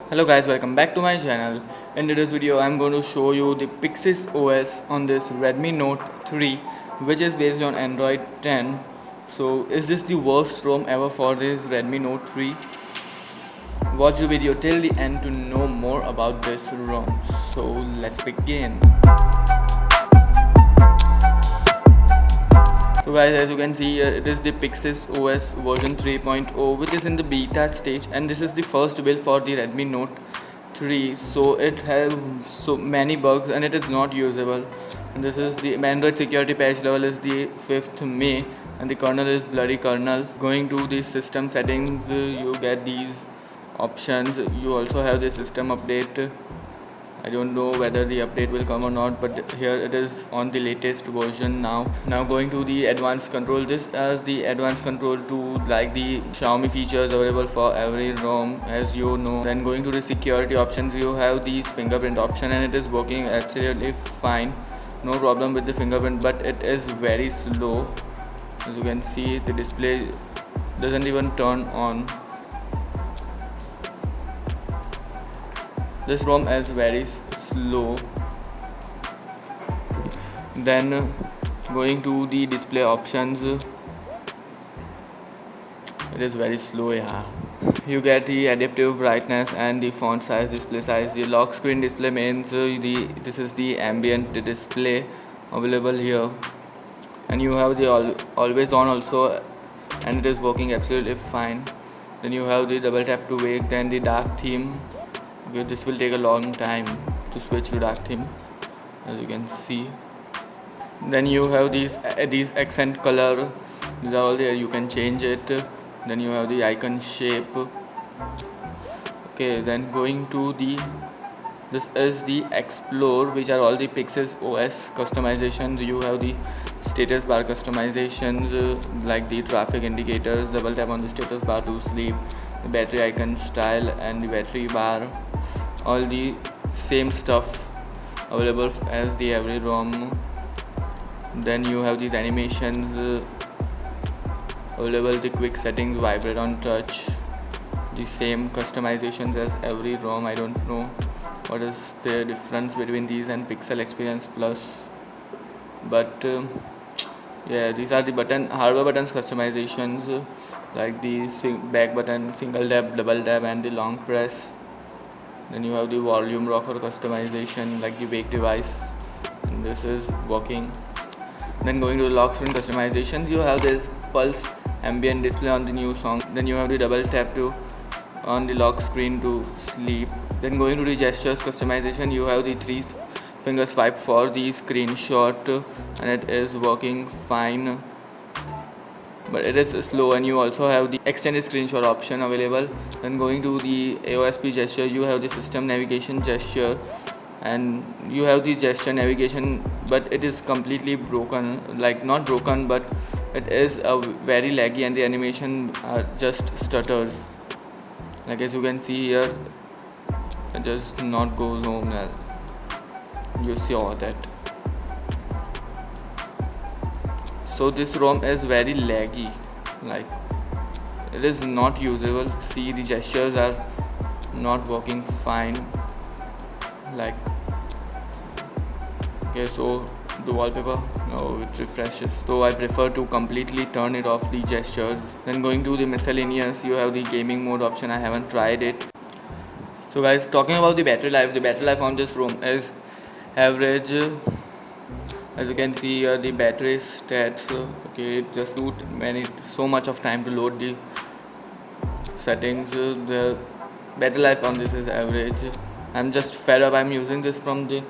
Hello guys, welcome back to my channel. In today's video I'm going to show you the Pixis OS on this Redmi Note 3, which is based on Android 10. So is this the worst ROM ever for this Redmi Note 3? Watch the video till the end to know more about this ROM. So let's begin. So guys, as you can see here, it is the Pixis OS version 3.0, which is in the beta stage, and this is the first build for the Redmi Note 3. So it has so many bugs and it is not usable. And this is the Android security patch level is the 5th May, and the kernel is bloody kernel. Going to the system settings, you get these options. You also have the system update. I don't know whether the update will come or not, but here it is on the latest version now. Now going to the advanced control, this as the advanced control to like the Xiaomi features available for every ROM, as you know. Then going to the security options, you have these fingerprint option and it is working absolutely fine. No problem with the fingerprint, but it is very slow. As you can see, the display doesn't even turn on. This ROM is very slow. Then going to the display options, it is very slow. Yeah, you get the adaptive brightness and the font size, display size. The lock screen display means this is the ambient display available here, and you have the always on also, and it is working absolutely fine. Then you have the double tap to wake, then the dark theme. Okay, this will take a long time to switch to dark theme, as you can see. Then you have these accent color. These are all there. You can change it. Then you have the icon shape. Okay, then going to this is the explore, which are all the Pixis OS customizations. You have the status bar customizations, like the traffic indicators. Double tap on the status bar to sleep. The battery icon style and the battery bar, all the same stuff available as the every ROM. Then you have these animations available, the quick settings, vibrate on touch, the same customizations as every ROM. I don't know what is the difference between these and Pixel Experience Plus, but yeah, these are the hardware buttons customizations, like the back button, single tap, double tap, and the long press. Then you have the volume rocker customization, like the wake device, and this is working. Then going to the lock screen customizations, you have this pulse ambient display on the new song. Then you have the double tap to on the lock screen to sleep. Then going to the gestures customization, you have the 3 finger swipe for the screenshot, and it is working fine, but it is slow. And you also have the extended screenshot option available. Then going to the AOSP gesture, you have the system navigation gesture, and you have the gesture navigation, but it is completely broken, like not broken, but it is very laggy, and the animation just stutters. Like as you can see here, it does not go home. You see all that. So this ROM is very laggy, like it is not usable. See, the gestures are not working fine, like okay. So the wallpaper, no, it refreshes, so I prefer to completely turn it off, the gestures. Then going to the miscellaneous, you have the gaming mode option. I haven't tried it. So guys, talking about the battery life on this ROM is average. As you can see here, the battery stats, okay, it just took so much of time to load the settings. The battery life on this is average. I'm just fed up. I'm using this from the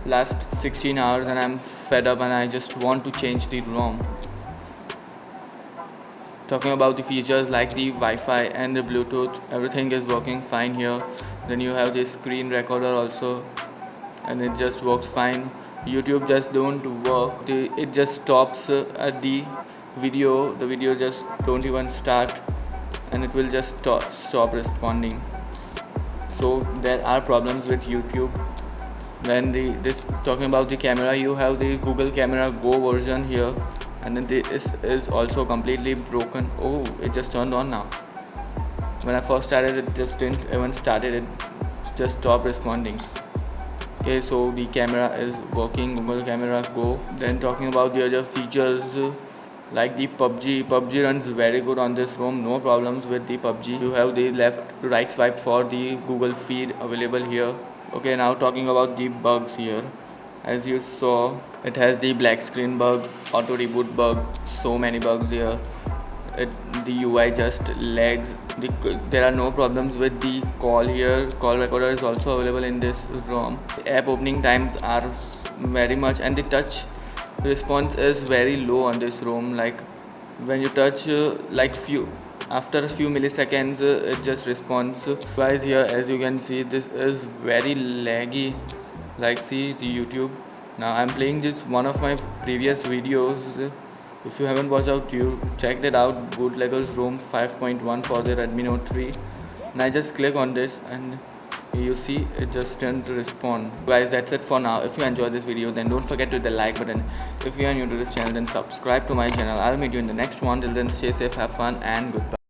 last 16 hours and I'm fed up, and I just want to change the ROM. Talking about the features like the Wi-Fi and the Bluetooth, everything is working fine here. Then you have the screen recorder also, and it just works fine. YouTube just don't work. It just stops at the video. The video just don't even start, and it will just stop responding. So there are problems with YouTube. Then this talking about the camera, you have the Google Camera Go version here, and then this is also completely broken. Oh, it just turned on now. When I first started, it just didn't even started it. just stop responding. Okay, so the camera is working, Google Camera Go. Then talking about the other features, like the PUBG runs very good on this ROM, no problems with the PUBG. You have the left to right swipe for the Google feed available here. Okay, now talking about the bugs here. As you saw, it has the black screen bug, auto reboot bug, so many bugs here. The UI just lags. There are no problems with the call here. Call recorder is also available in this ROM. App opening times are very much, and the touch response is very low on this ROM. Like when you touch, after a few milliseconds, it just responds. Guys, here as you can see, this is very laggy. Like see the YouTube. Now I'm playing this one of my previous videos. If you haven't watched out, you check that out. Bootleggers ROM 5.1 for the Redmi Note 3. And I just click on this and you see it just turned to respond. Guys, that's it for now. If you enjoyed this video, then don't forget to hit the like button. If you are new to this channel, then subscribe to my channel. I'll meet you in the next one. Till then, stay safe, have fun, and goodbye.